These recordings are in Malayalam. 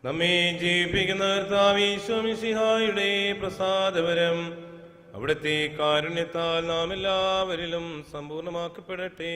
നമ്മെ ജീവിപ്പിക്കുന്ന കർത്താവേ മിശിഹായുടെ പ്രസാദവരം അവിടുത്തെ കാരുണ്യത്താൽ നാം എല്ലാവരിലും സമ്പൂർണ്ണമാക്കപ്പെടട്ടെ.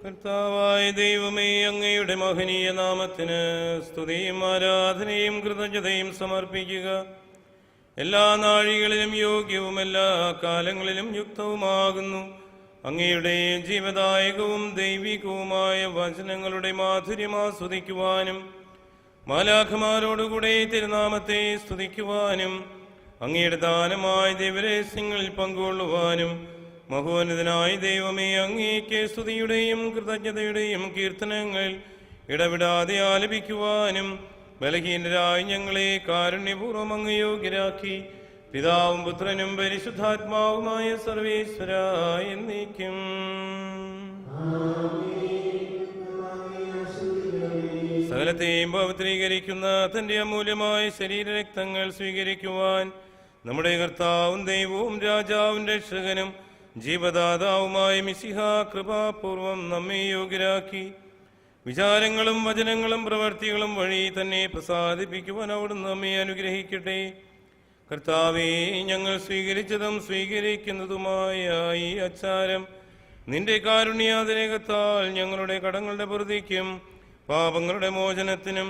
കർത്താവായ ദൈവമേ, അങ്ങയുടെ മഹനീയ നാമത്തിന് സ്തുതിയും ആരാധനയും കൃതജ്ഞതയും സമർപ്പിക്കുക. എല്ലാ നാഴികളിലും യോഗ്യവും എല്ലാ കാലങ്ങളിലും യുക്തവുമാകുന്നു. അങ്ങയുടെ ജീവദായകവും ദൈവികവുമായ വചനങ്ങളുടെ മാധുര്യം ആസ്വദിക്കുവാനും മാലാഖമാരോടുകൂടെ തിരുനാമത്തെ സ്തുതിക്കുവാനും അങ്ങയുടെ ദാനമായ ദൈവരഹസ്യങ്ങളിൽ പങ്കുകൊള്ളുവാനും മഹോന്നതനായ ദൈവമേ, അങ്ങേക്ക് സ്തുതിയുടെയും കൃതജ്ഞതയുടെയും കീർത്തനങ്ങൾ ഇടവിടാതെ ആലപിക്കുവാനും ബലഹീനരായി ഞങ്ങളെ കാരുണ്യപൂർവ്വം അങ്ങ് യോഗ്യരാക്കി. പിതാവും പുത്രനും പരിശുദ്ധാത്മാവുമായ സർവേശ്വരായ എന്നേക്കും. സകലത്തെയും പവിത്രീകരിക്കുന്ന തന്റെ അമൂല്യമായ ശരീരരക്തങ്ങൾ സ്വീകരിക്കുവാൻ നമ്മുടെ കർത്താവും ദൈവവും രാജാവും രക്ഷകനും ജീവദാതാവുമായ മിശിഹ കൃപാപൂർവം നമ്മെ യോഗ്യരാക്കി. വിചാരങ്ങളും വചനങ്ങളും പ്രവർത്തികളും വഴി തന്നെ പ്രസാദിപ്പിക്കുവാൻ അവിടുന്ന് നമ്മെ അനുഗ്രഹിക്കട്ടെ. കർത്താവേ, ഞങ്ങൾ സ്വീകരിച്ചതും സ്വീകരിക്കുന്നതുമായ ഈ ആചാരം നിന്റെ കാരുണ്യാതിരേകത്താൽ ഞങ്ങളുടെ കടങ്ങളുടെ പൊറുതിക്കും പാപങ്ങളുടെ മോചനത്തിനും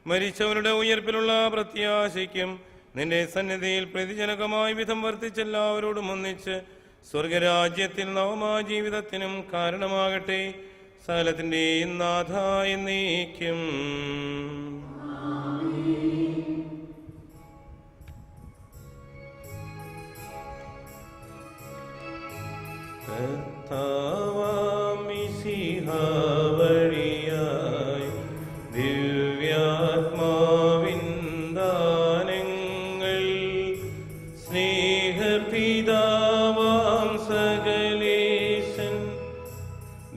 മരിച്ചവരുടെ ഉയർപ്പിലുള്ള പ്രത്യാശയ്ക്കും നിന്റെ സന്നിധിയിൽ പ്രതിജനകമായ വിധം വർത്തിച്ചെല്ലാവരോടും ഒന്നിച്ച് സ്വർഗരാജ്യത്തിൽ നവമായ ജീവിതത്തിനും കാരണമാകട്ടെ. സകലത്തിന്റെയും നാഥ എന്നേക്കും. കർത്താവാം മിശിഹ വഴിയായി ദിവ്യാത്മാവിൻ ദാനങ്ങൾ സ്നേഹപിതാവാം സകലേശൻ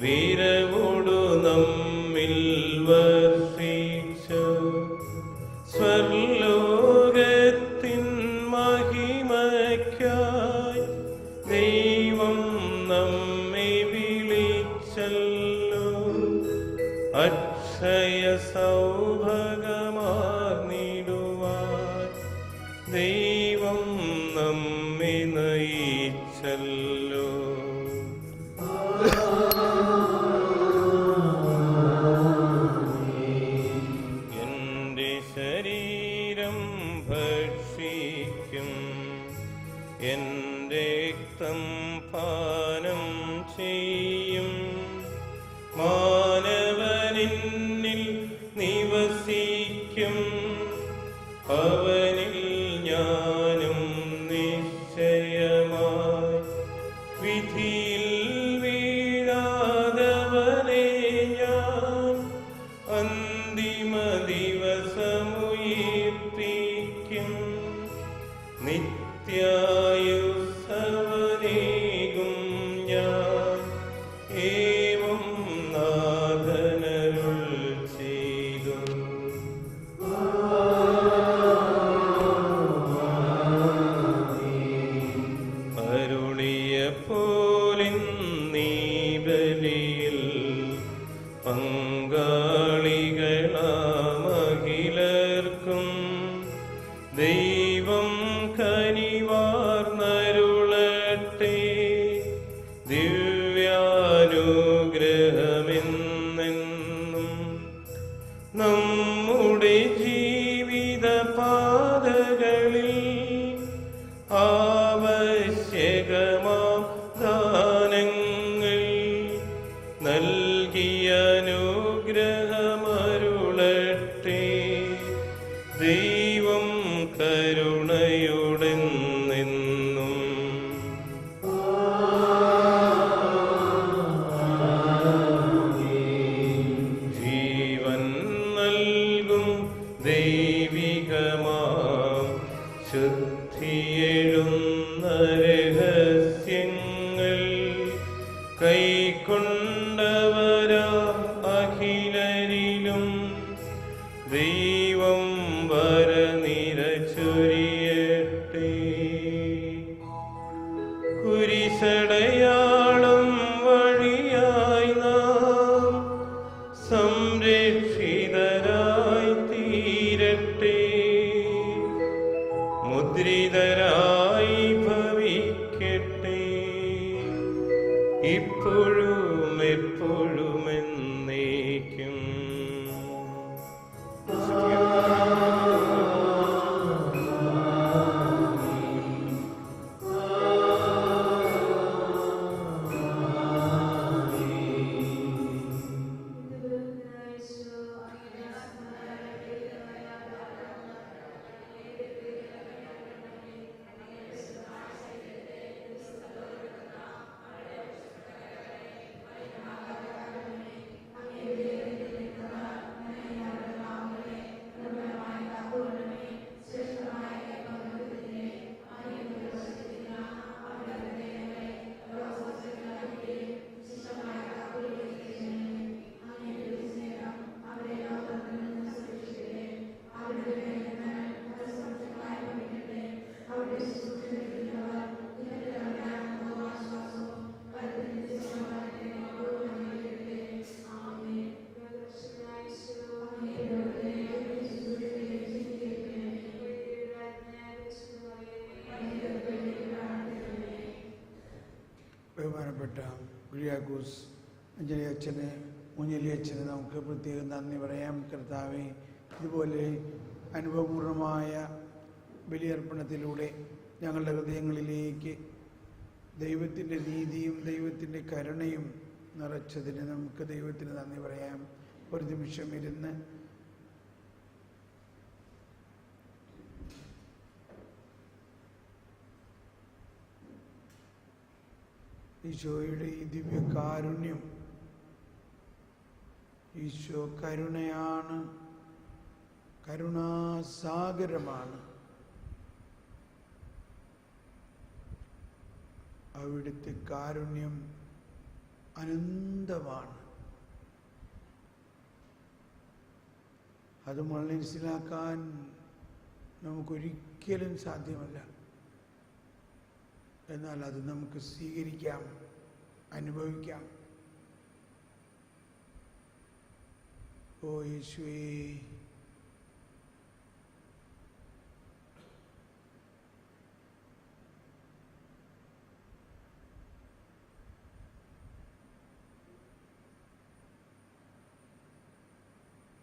വീരവോടു നമ്മിൽ വർഷിച്ചു. സ്വർലോകത്തിൻ മഹിമയ്ക്കായി ദൈവം നമ്മെ വിളിച്ചല്ലോ. അക്ഷയ സൗഭാഗ്യമാർന്നിടുവാൻ ദൈവം നമ്മെ നയിച്ചല്ലോ. എന്റെ ശരീരം ഭക്ഷിക്കും, എന്റെ രക്തം പാനം ചെയ്യും. മാനവനിൽ നിവസിക്കും, അവനിൽ ഞാനും നിശ്ചയമായി. വിധിയിൽ വീഴാതവനെ ഞാൻ അന്തിമ ദിവസമുയർപ്പിക്കും. നിത്യായുസ്സവനേകും ഞാൻ ഏവം നാഥനരുൾ ചെയ്തു. അരുളിയപ്പോലിന്നീ ബലിയിൽ പങ്കാളികളാമഖിലർക്കും ദൈവം കനിവാർന്നരുളട്ടെ. ദിവ്യാനുഗ്രഹമെന്നെന്നും നമ്മുടെ ജീവിത പാതകളിൽ ആവശ്യകമാം ദാനങ്ങൾ നൽകിയ അനുഗ്രഹമരുളട്ടെ. ദൈവം കരുണയുടെന്നെന്നും ജീവൻ നൽകും ദൈവികമാം ശുദ്ധിയെഴുന്ന രഹസ്യങ്ങൾ കൈക്കൊണ്ടവരാ അഖിലരിലും ദൈവം വരനിര ചൊരിയട്ടെ. കുരിശടയാളം വഴിയായി നാം സംരക്ഷിതരായി തീരട്ടെ. മുദ്രിതരായി ഭവിക്കട്ടെ. ഇപ്പോഴും എപ്പോഴും എന്നേക്കും. ബഹുമാനപ്പെട്ട കുര്യാക്കോസ് അഞ്ജലി അച്ഛന്, മുഞ്ഞലി അച്ഛന് നമുക്ക് പ്രത്യേകം നന്ദി പറയാം. കർത്താവെ, ഇതുപോലെ അനുഭവപൂർണമായ ബലിയർപ്പണത്തിലൂടെ ഞങ്ങളുടെ ഹൃദയങ്ങളിലേക്ക് ദൈവത്തിൻ്റെ നീതിയും ദൈവത്തിൻ്റെ കരുണയും നിറച്ചതിന് നമുക്ക് ദൈവത്തിന് നന്ദി പറയാം. ഒരു നിമിഷം ഇരുന്ന് ഈശോയുടെ ഈ ദിവ്യ കാരുണ്യം, ഈശോ കരുണയാണ്, കരുണാസാഗരമാണ്. അവിടുത്തെ കാരുണ്യം അനന്തമാണ്. അത് മനസ്സിലാക്കാൻ നമുക്കൊരിക്കലും സാധ്യമല്ല. എന്നാൽ അത് നമുക്ക് സ്വീകരിക്കാം, അനുഭവിക്കാം. ഓ യേശുവേ,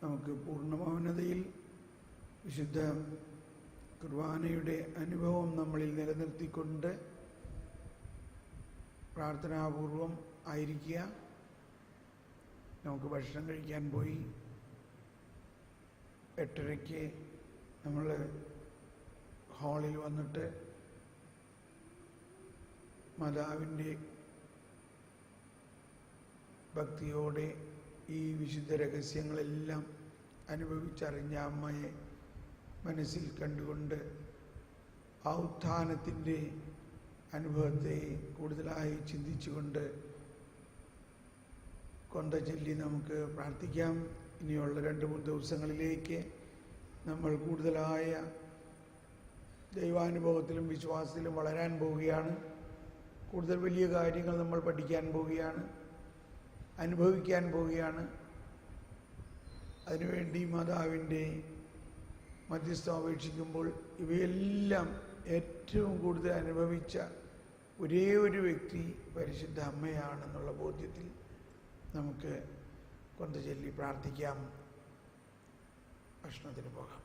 നമുക്ക് പൂർണ്ണമൗനതയിൽ വിശുദ്ധ കുർബാനയുടെ അനുഭവം നമ്മളിൽ നിലനിർത്തിക്കൊണ്ട് പ്രാർത്ഥനാപൂർവം ആയിരിക്കുക. നമുക്ക് ഭക്ഷണം കഴിക്കാൻ പോയി 8:30 നമ്മൾ ഹാളിൽ വന്നിട്ട് മാതാവിൻ്റെ ഭക്തിയോടെ ഈ വിശുദ്ധ രഹസ്യങ്ങളെല്ലാം അനുഭവിച്ചറിഞ്ഞ അമ്മയെ മനസ്സിൽ കണ്ടുകൊണ്ട് ആ ഉത്ഥാനത്തിൻ്റെ അനുഭവത്തെ കൂടുതലായി ചിന്തിച്ചുകൊണ്ട് കൊന്ത ചൊല്ലി നമുക്ക് പ്രാർത്ഥിക്കാം. ഇനിയുള്ള 2-3 ദിവസങ്ങളിലേക്ക് നമ്മൾ കൂടുതലായ ദൈവാനുഭവത്തിലും വിശ്വാസത്തിലും വളരാൻ പോവുകയാണ്. കൂടുതൽ വലിയ കാര്യങ്ങൾ നമ്മൾ പഠിക്കാൻ പോവുകയാണ്, അനുഭവിക്കാൻ പോവുകയാണ്. അതിനുവേണ്ടി മാതാവിൻ്റെ മധ്യസ്ഥം അപേക്ഷിക്കുമ്പോൾ ഇവയെല്ലാം ഏറ്റവും കൂടുതൽ അനുഭവിച്ച ഒരേ ഒരു വ്യക്തി പരിശുദ്ധ അമ്മയാണെന്നുള്ള ബോധ്യത്തിൽ നമുക്ക് കൊന്ത ചൊല്ലി പ്രാർത്ഥിക്കാം. ഭക്ഷണത്തിന് പോകാം.